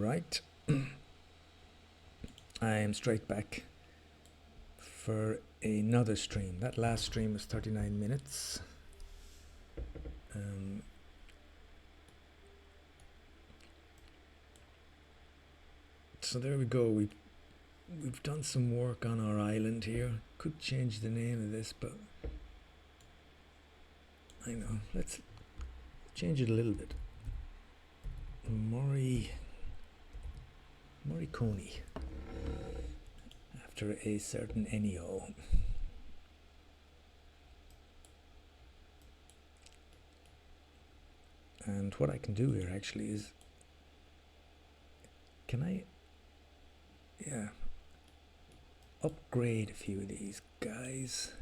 Right. I am straight back for another stream. That last stream was 39 minutes. So there we go. We've done some work on our island here. Could change the name of this, but I know. Let's change it a little bit. Morricone, after a certain Ennio. And what I can do here actually is, can I, upgrade a few of these guys.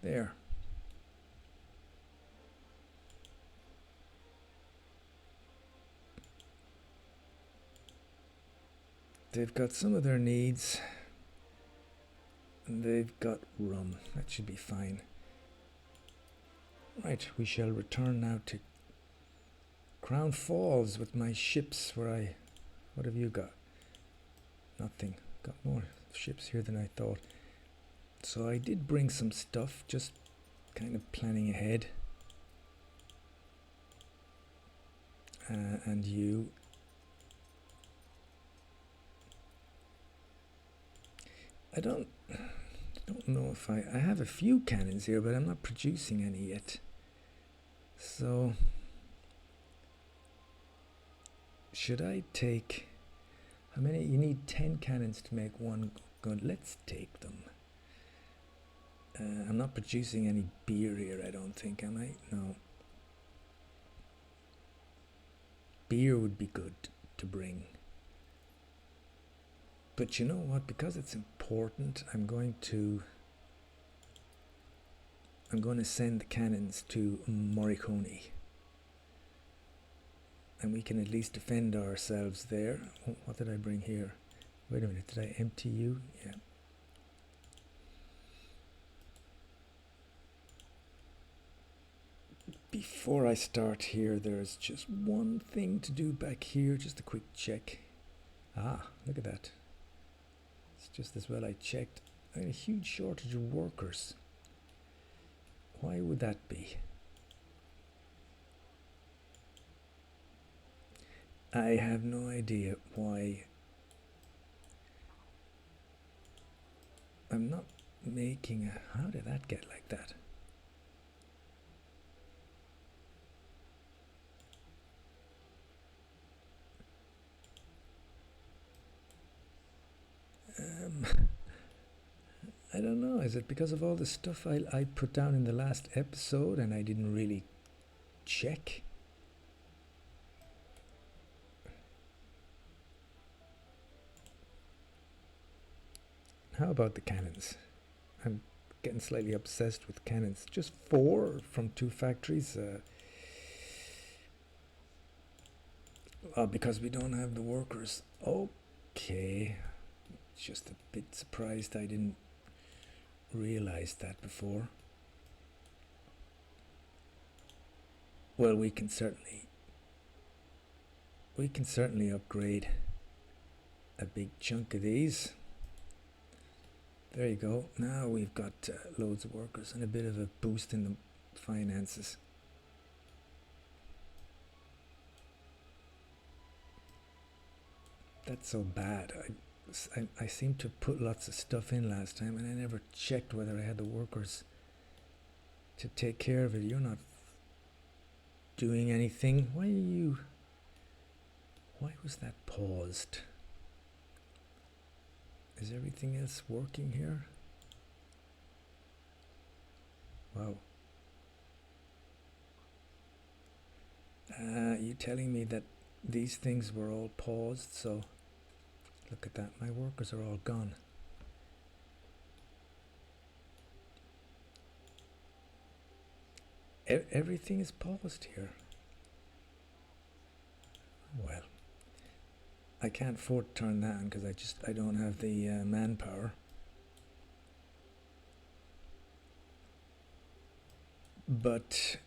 There. They've got some of their needs, and they've got rum. That should be fine. Right, we shall return now to Crown Falls with my ships where what have you got? Nothing. Got more ships here than I thought. So I did bring some stuff, just kind of planning ahead. And you. I don't know if I have a few cannons here, but I'm not producing any yet. So should I take, how many? You need 10 cannons to make one gun. Let's take them. I'm not producing any beer here, I don't think, am I? No. Beer would be good to bring. But you know what? Because it's important, I'm going to send the cannons to Morricone. And we can at least defend ourselves there. Oh, what did I bring here? Wait a minute, did I empty you? Yeah. Before I start here, there's just one thing to do back here, just a quick check. Ah, look at that. It's just as well I checked. I had a huge shortage of workers. Why would that be? I have no idea why. I'm not making a... How did that get like that? I don't know. Is it because of all the stuff I put down in the last episode and I didn't really check? How about the cannons? I'm getting slightly obsessed with cannons. Just 4 from 2 factories. Because we don't have the workers. Okay. Just a bit surprised I didn't realize that before. Well, we can certainly upgrade a big chunk of these. There you go. Now we've got loads of workers and a bit of a boost in the finances. That's so bad. I seem to put lots of stuff in last time and I never checked whether I had the workers to take care of it. You're not doing anything. Why was that paused? Is everything else working here? Wow. You telling me that these things were all paused, so look at that, my workers are all gone. Everything is paused here. Well, I can't afford to turn that on because I don't have the manpower. but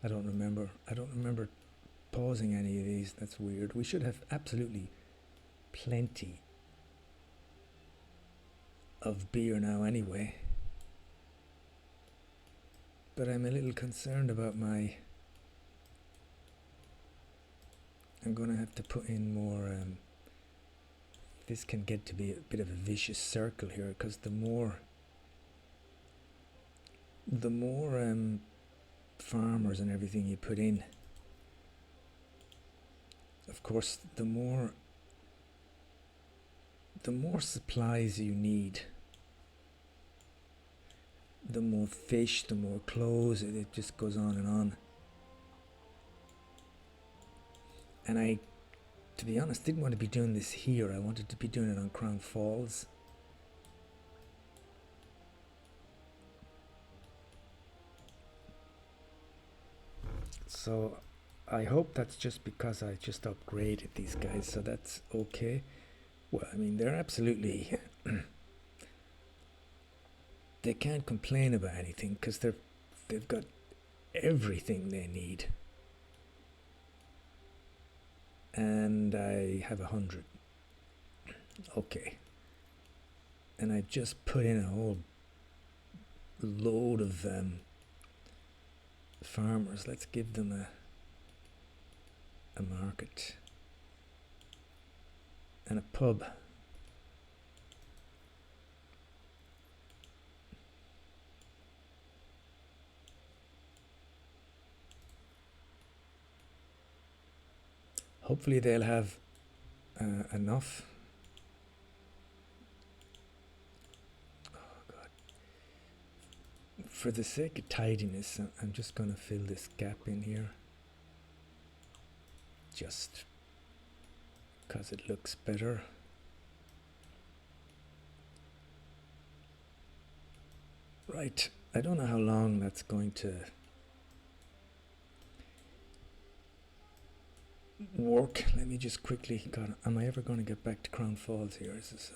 I don't remember. I don't remember pausing any of these. That's weird. We should have absolutely plenty of beer now anyway. But I'm a little concerned about my... I'm going to have to put in more... this can get to be a bit of a vicious circle here, because the more farmers and everything you put in, of course, the more supplies you need, the more fish, the more clothes, it just goes on and on. And I, to be honest, didn't want to be doing this here. I wanted to be doing it on Crown Falls. So I hope that's just because I just upgraded these guys, so that's okay. Well, I mean, they're absolutely... they can't complain about anything, because they've got everything they need. And I have 100. Okay. And I just put in a whole load of farmers. Let's give them a market and a pub. Hopefully they'll have enough. Oh God. For the sake of tidiness, I'm just going to fill this gap in here. Just because it looks better. Right, I don't know how long that's going to work. Let me just quickly... God, am I ever going to get back to Crown Falls here? Is this,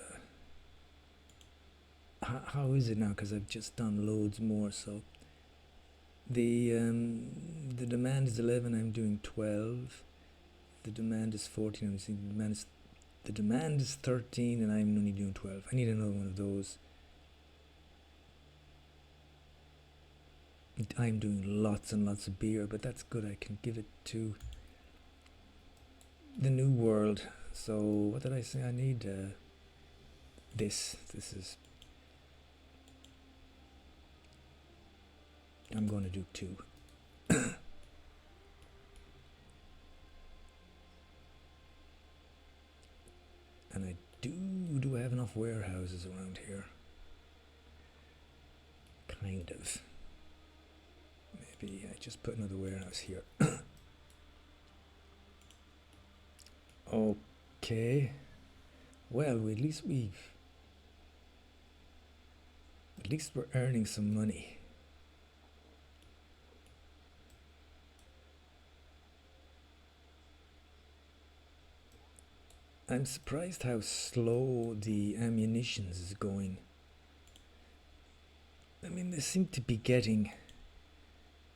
how is it now? Because I've just done loads more. So the demand is 11. I'm doing 12. The demand is 14. I'm seeing the demand is 13, and I'm only doing 12. I need another one of those. I'm doing lots and lots of beer, but that's good. I can give it to the New World. So what did I say? I need this. This is... I'm going to do 2. And I do I have enough warehouses around here? Kind of. Maybe I just put another warehouse here. Okay. Well, at least we're earning some money. I'm surprised how slow the ammunitions is going. I mean, they seem to be getting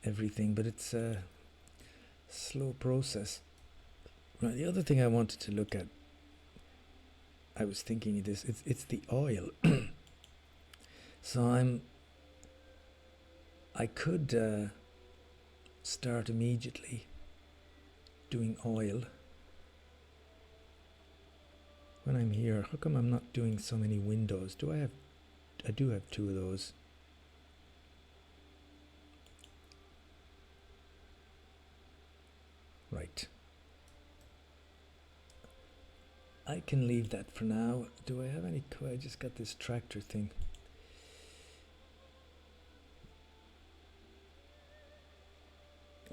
everything, but it's a slow process. Right, the other thing I wanted to look at, I was thinking of this, it's the oil. So I could start immediately doing oil. When I'm here, how come I'm not doing so many windows? I do have 2 of those. Right. I can leave that for now. Do I have any... I just got this tractor thing.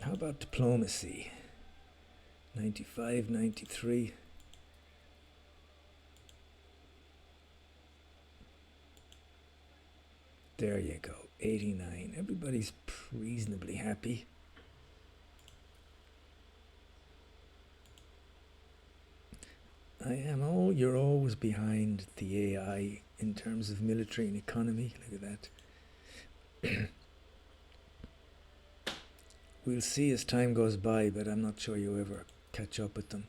How about diplomacy? 95, 93. There you go, 89. Everybody's reasonably happy. You're always behind the AI in terms of military and economy. Look at that. we'll see as time goes by, but I'm not sure you ever catch up with them.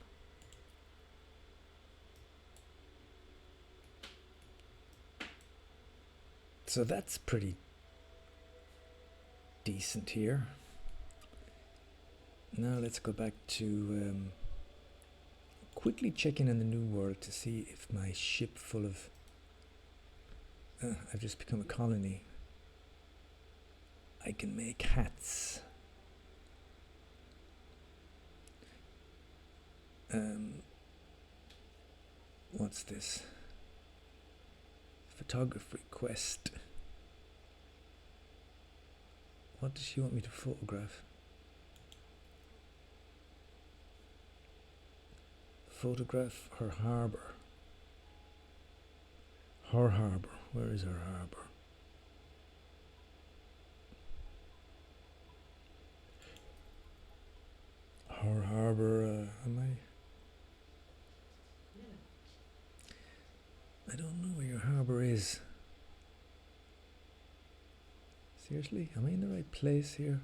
So that's pretty decent here. Now let's go back to quickly checking in the new world to see if my ship full of I've just become a colony. I can make hats. What's this? Photography quest. What does she want me to photograph? Photograph her harbour. Her harbour. Where is her harbour? Her harbour, am I? I don't know where your harbour is. Seriously? Am I in the right place here?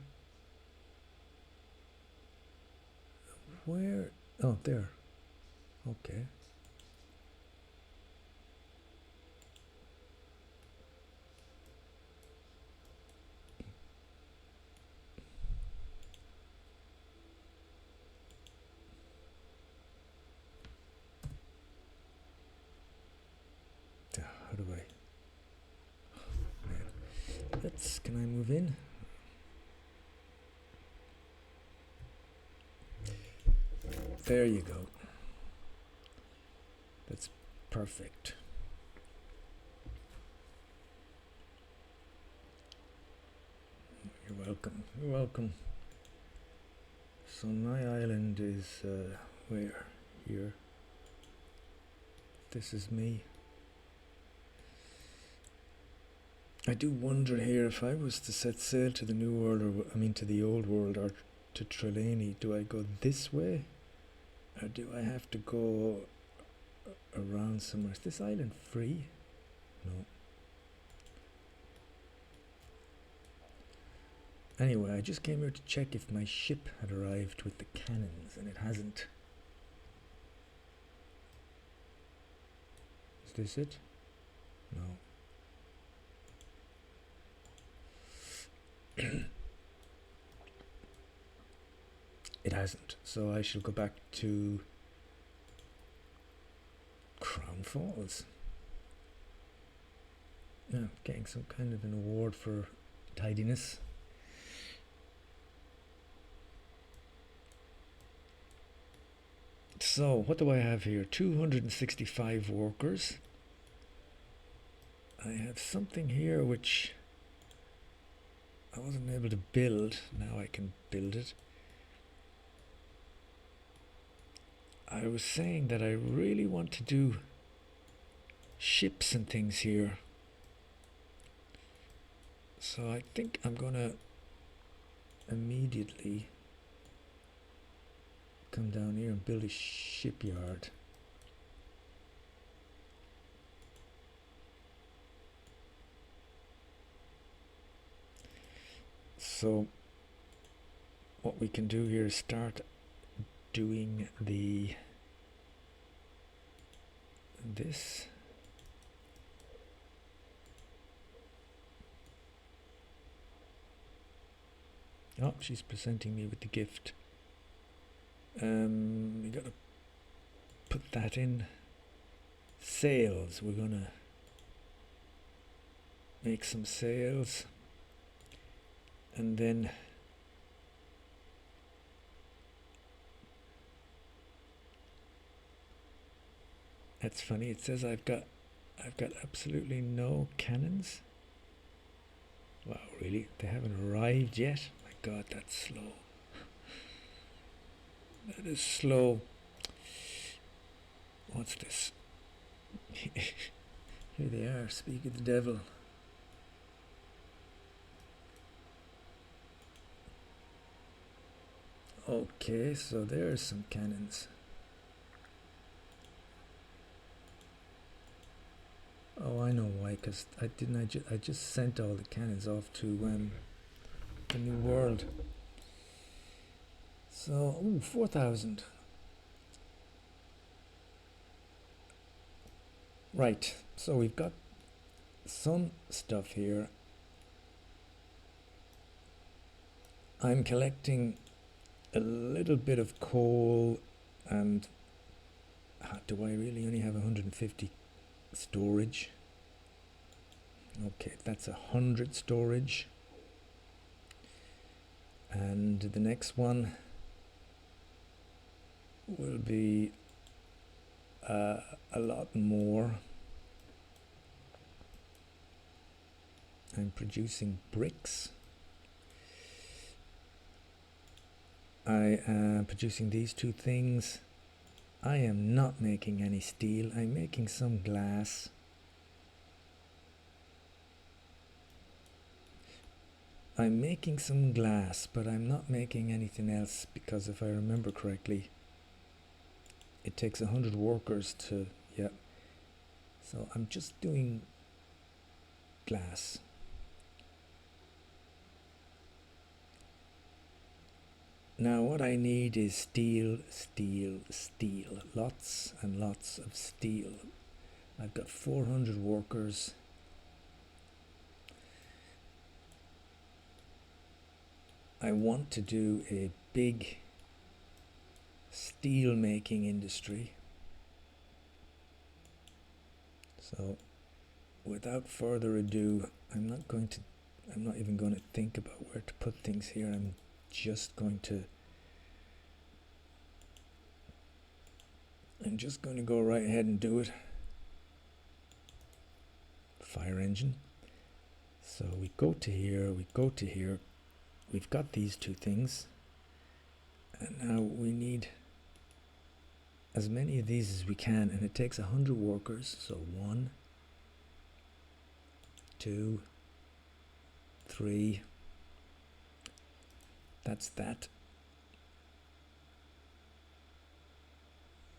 Where? Oh, there. Okay. How do I? Can I move in? There you go. That's perfect. You're welcome. You're welcome. So my island is where? Here. This is me. I do wonder here, if I was to set sail to the new world, or I mean to the old world, or to Trelane, do I go this way? Or do I have to go around somewhere? Is this island free? No. Anyway, I just came here to check if my ship had arrived with the cannons, and it hasn't. Is this it? No. It hasn't, so I shall go back to Crown Falls. Yeah, getting some kind of an award for tidiness. So, what do I have here? 265 workers. I have something here which I wasn't able to build. Now I can build it. I was saying that I really want to do ships and things here. So I think I'm gonna immediately come down here and build a shipyard. So what we can do here is start doing this. Oh, she's presenting me with the gift. We gotta put that in. Sails. We're gonna make some sails, and then that's funny. It says I've got absolutely no cannons. Wow, really? They haven't arrived yet? My God, that's slow. That is slow. What's this? Here they are. Speak of the devil. Okay, so there's some cannons. Oh, I know why. Because I just sent all the cannons off to the New World. So, ooh, 4,000. Right, so we've got some stuff here. I'm collecting a little bit of coal, and do I really only have 150 storage? Okay, that's 100 storage. And the next one will be a lot more. I'm producing bricks. I am producing these two things. I am not making any steel. I'm making some glass. I'm making some glass, but I'm not making anything else because if I remember correctly, it takes 100 workers to, yeah. So I'm just doing glass. Now what I need is steel, steel, steel. Lots and lots of steel. I've got 400 workers. I want to do a big steel making industry. So without further ado, I'm not even going to think about where to put things here. I'm just going to go right ahead and do it. Fire engine. So we go to here, we go to here. We've got these two things. And now we need as many of these as we can, and it takes 100 workers. So 1, 2, 3. That's that.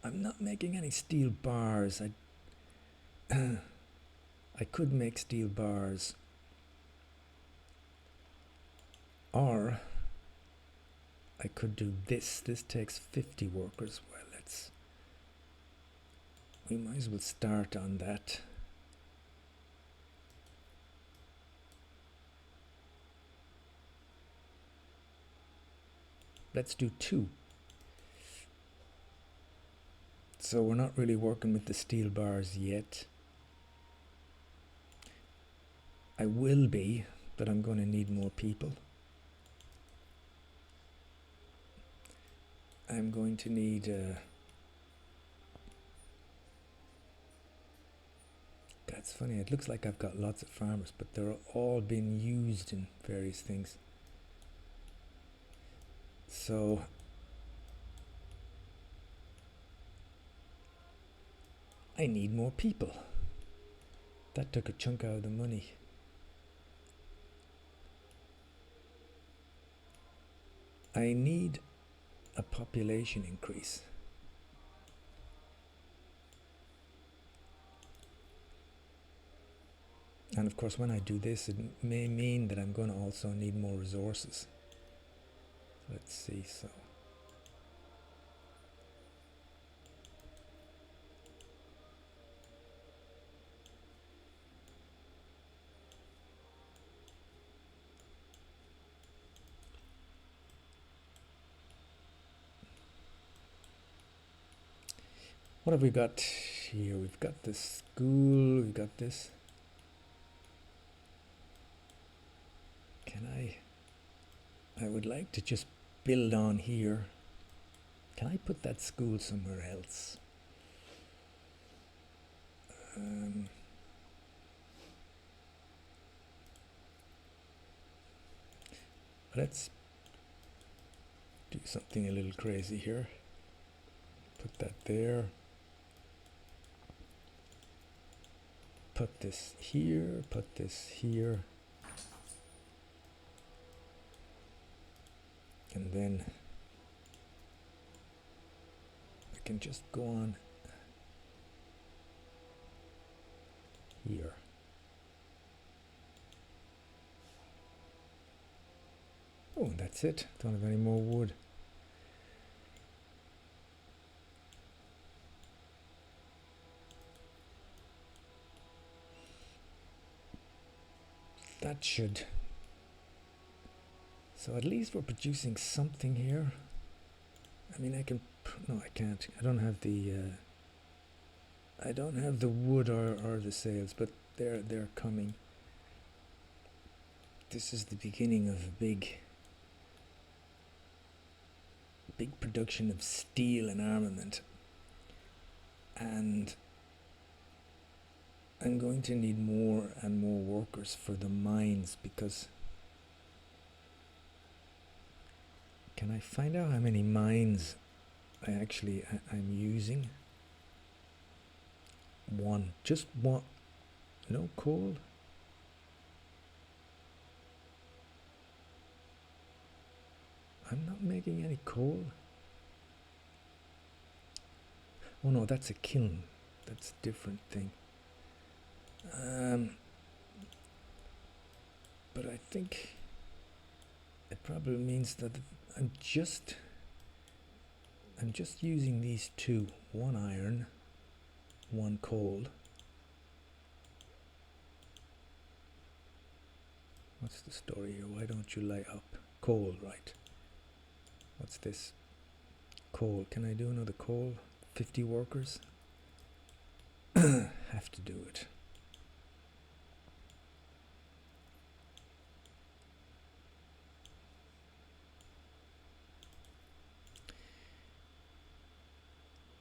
I'm not making any steel bars. I could make steel bars, or I could do this. This takes 50 workers. Well, we might as well start on that. Let's do 2. So we're not really working with the steel bars yet. I will be, but I'm going to need more people. I'm going to need that's funny, it looks like I've got lots of farmers, but they're all being used in various things. So I need more people. That took a chunk out of the money. I need a population increase. And of course, when I do this, it may mean that I'm going to also need more resources. Let's see, so. What have we got here? We've got the school, we've got this. I would like to just build on here. Can I put that school somewhere else? Let's do something a little crazy here. Put that there. Put this here, put this here. And then I can just go on here. Oh, and that's it. Don't have any more wood. that should... So at least we're producing something here. I mean, I can... No, I can't. I don't have the... I don't have the wood or the sails, but they're coming. This is the beginning of a big production of steel and armament. And I'm going to need more and more workers for the mines, because... Can I find out how many mines I'm using? One. Just one. No coal? I'm not making any coal. Oh no, that's a kiln. That's a different thing. But I think it probably means that I'm just using these two. One iron, one coal. What's the story here? Why don't you light up? Coal, right. What's this? Coal. Can I do another coal? 50 workers? Have to do it.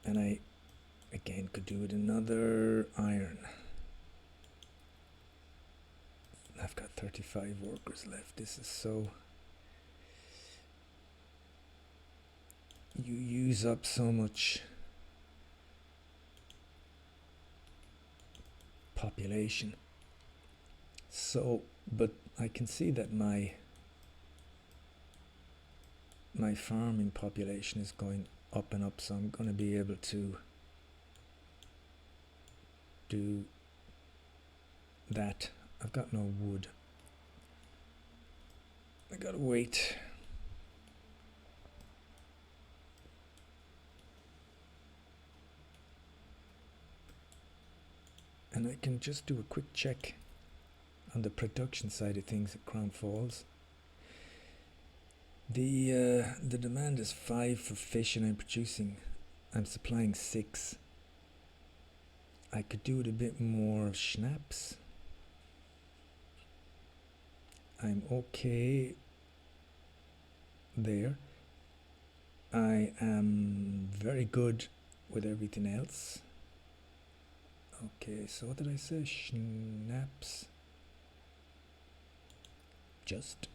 And I, again, could do with another iron. I've got 35 workers left. This is so... You use up so much population. So, but I can see that my farming population is going up and up, so I'm going to be able to do that. I've got no wood. I gotta wait. And I can just do a quick check on the production side of things at Crown Falls. The demand is 5 for fish, and I'm supplying 6. I could do it a bit more schnapps. I'm okay there. I am very good with everything else. Okay, so what did I say? Schnapps. Just.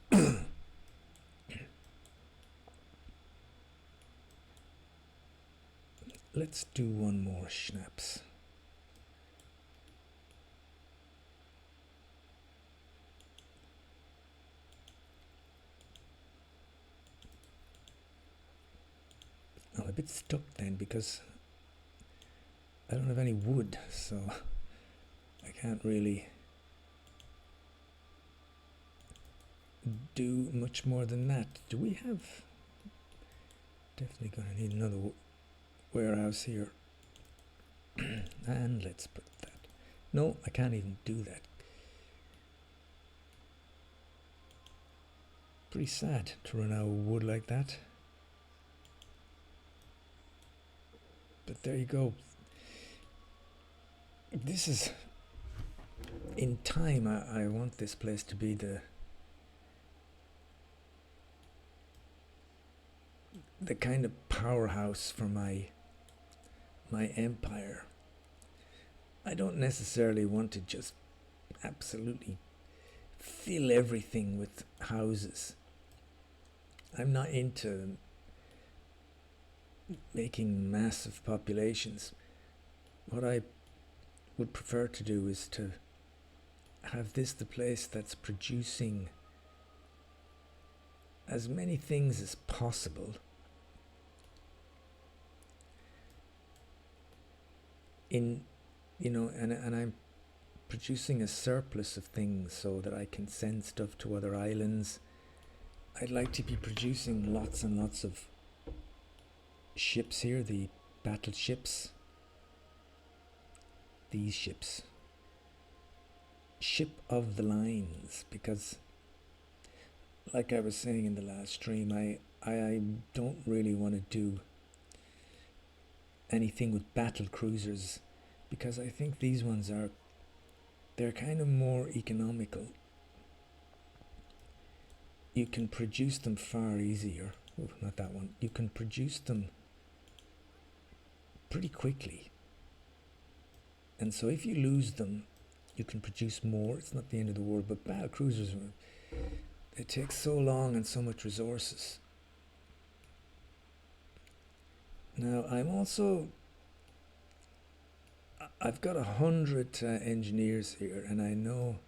Let's do one more schnapps. I'm a bit stuck then because I don't have any wood, so I can't really do much more than that. Do we have... Definitely going to need another warehouse here. And let's put that... No, I can't even do that. Pretty sad to run out of wood like that. But there you go. This is... In time, I want this place to be the kind of powerhouse for my empire. I don't necessarily want to just absolutely fill everything with houses. I'm not into making massive populations. What I would prefer to do is to have this the place that's producing as many things as possible in, you know, and I'm producing a surplus of things so that I can send stuff to other islands. I'd like to be producing lots and lots of ships here, the battleships. These ships. ship of the lines, because like I was saying in the last stream, I don't really want to do anything with battle cruisers, because I think these ones they're kind of more economical. You can produce them far easier. Oh, not that one. You can produce them pretty quickly. And so if you lose them, you can produce more. It's not the end of the world. But battle cruisers, it takes so long and so much resources. Now I've got 100 engineers here, and I know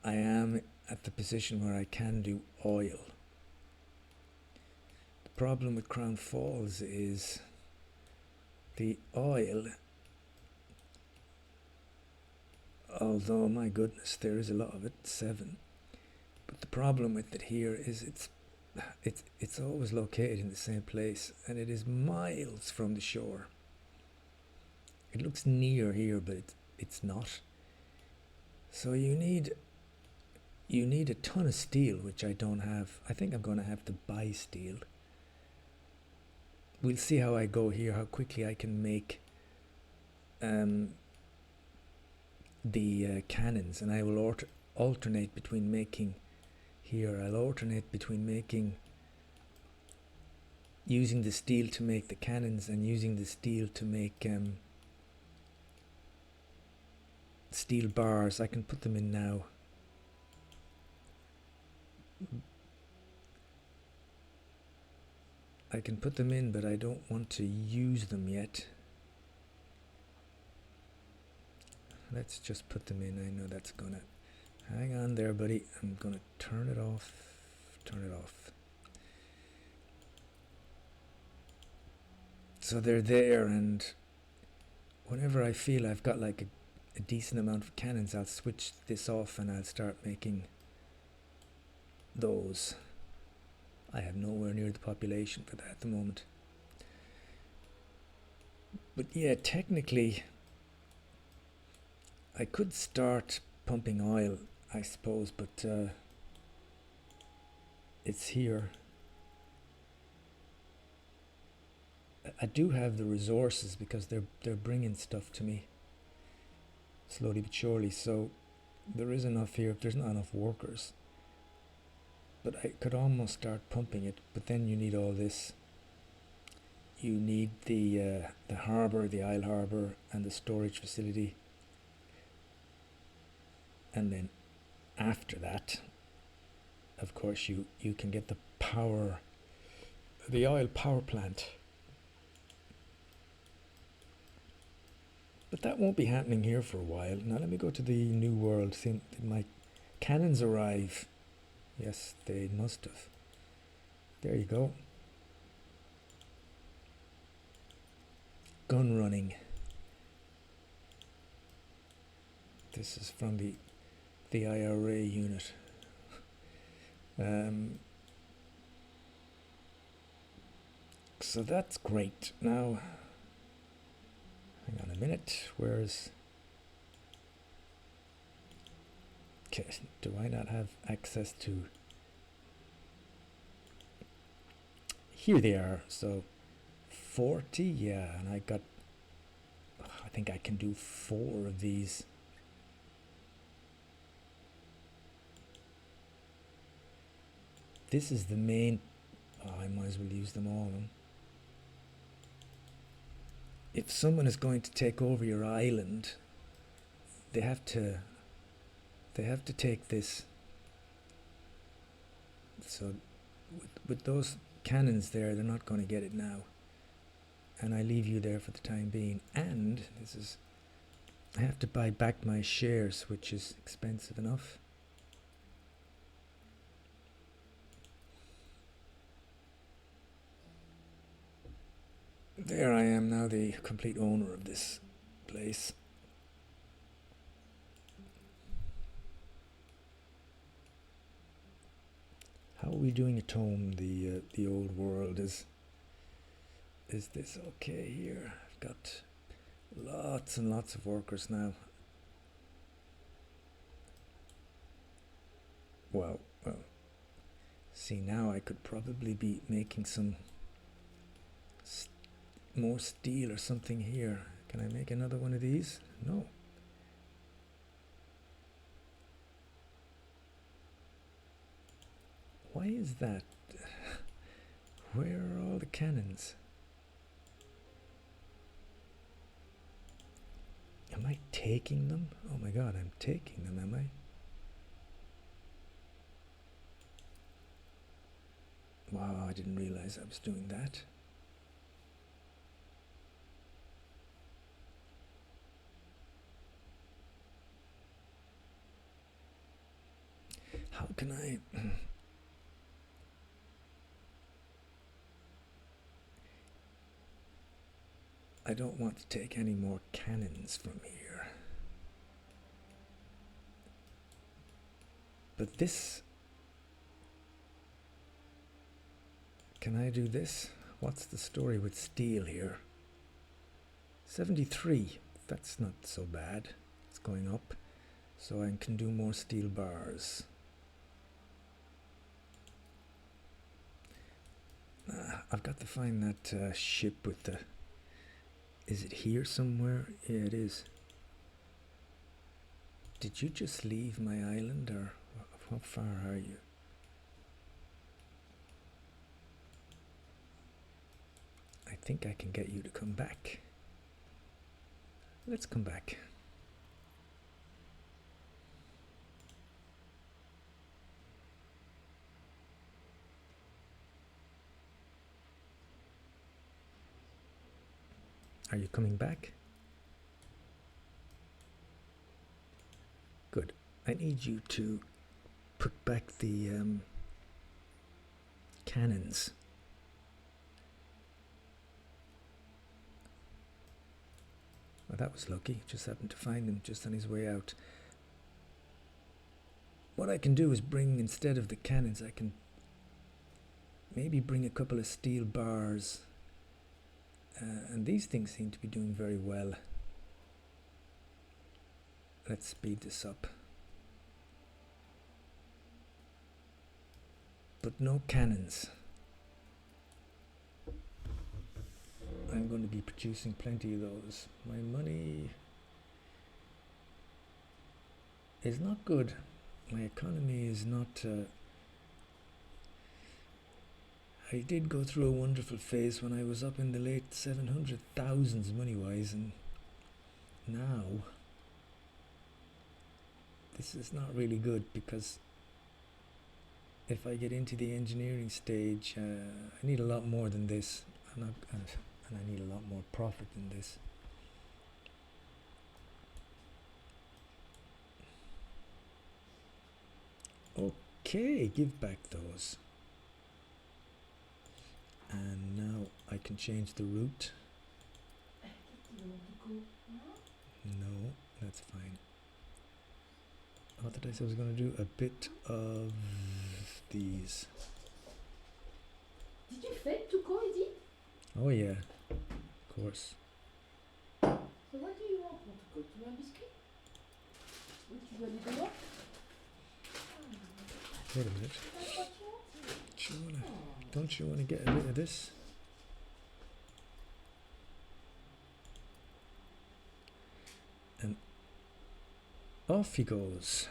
I am at the position where I can do oil. The problem with Crown Falls is the oil, although my goodness, there is a lot of it, 7. But the problem with it here is it's always located in the same place, and it is miles from the shore. It looks near here, but it's not. So you need a ton of steel, which I don't have. I think I'm going to have to buy steel. We'll see how I go here, how quickly I can make the cannons, and I will alternate between making here. I'll alternate between using the steel to make the cannons and using the steel to make steel bars. I can put them in now. I can put them in, but I don't want to use them yet. Let's just put them in. I know that's gonna... Hang on there, buddy. I'm gonna turn it off. Turn it off. So they're there, and whenever I feel I've got like a decent amount of cannons, I'll switch this off and I'll start making those. I have nowhere near the population for that at the moment. But yeah, technically I could start pumping oil, I suppose, but it's here. I do have the resources because they're bringing stuff to me slowly but surely, so there is enough here. If there's not enough workers, but I could almost start pumping it. But then you need all this. You need the harbour, the Isle harbour, and the storage facility, and then after that, of course, you can get the power, the oil power plant. But that won't be happening here for a while. Now let me go to the new world. See, did my cannons arrive? Yes, they must have. There you go. Gun running. This is from the IRA unit. So that's great. Now, hang on a minute. Where's... Okay, do I not have access to... Here they are. So 40, yeah, and I got... I think I can do 4 of these. This is the main... Oh, I might as well use them all. Huh? If someone is going to take over your island, they have to take this. So with those cannons there, they're not going to get it now. And I leave you there for the time being. And this is... I have to buy back my shares, which is expensive enough. There I am now, the complete owner of this place. How are we doing at home? The old world is this okay here? I've got lots and lots of workers now. Well, see, now I could probably be making some more steel or something here. Can I make another one of these? No. Why is that? Where are all the cannons? Am I taking them? Oh my god, I'm taking them, am I? Wow, I didn't realize I was doing that. How can I... I don't want to take any more cannons from here. But this... Can I do this? What's the story with steel here? 73. That's not so bad. It's going up. So I can do more steel bars. I've got to find that ship with the... Is it here somewhere? Yeah, it is. Did you just leave my island, or how far are you? I think I can get you to come back. Let's come back. Are you coming back? Good. I need you to put back the cannons. Well, that was lucky. Just happened to find him just on his way out. What I can do is bring, instead of the cannons, I can maybe bring a couple of steel bars. And these things seem to be doing very well. Let's speed this up. But no cannons. I'm going to be producing plenty of those. My money is not good. My economy is not... I did go through a wonderful phase when I was up in the late 700,000s money-wise, and now this is not really good, because if I get into the engineering stage, I need a lot more than this, and I need a lot more profit than this. Okay, give back those. And now I can change the route. No, that's fine. What did I say I was going to do? A bit of these. Did you fake to go, Eddie? Oh yeah, of course. So what do you want to go? Tu veux un biscuit? Ou tu veux aller dehors? Wait a minute. Don't you want to get a bit of this? And off he goes.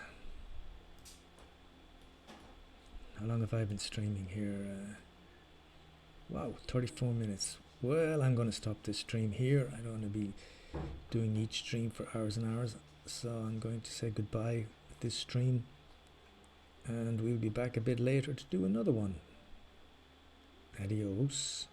How long have I been streaming here? Wow, 34 minutes. Well, I'm going to stop this stream here. I don't want to be doing each stream for hours and hours. So I'm going to say goodbye with this stream. And we'll be back a bit later to do another one. Adios.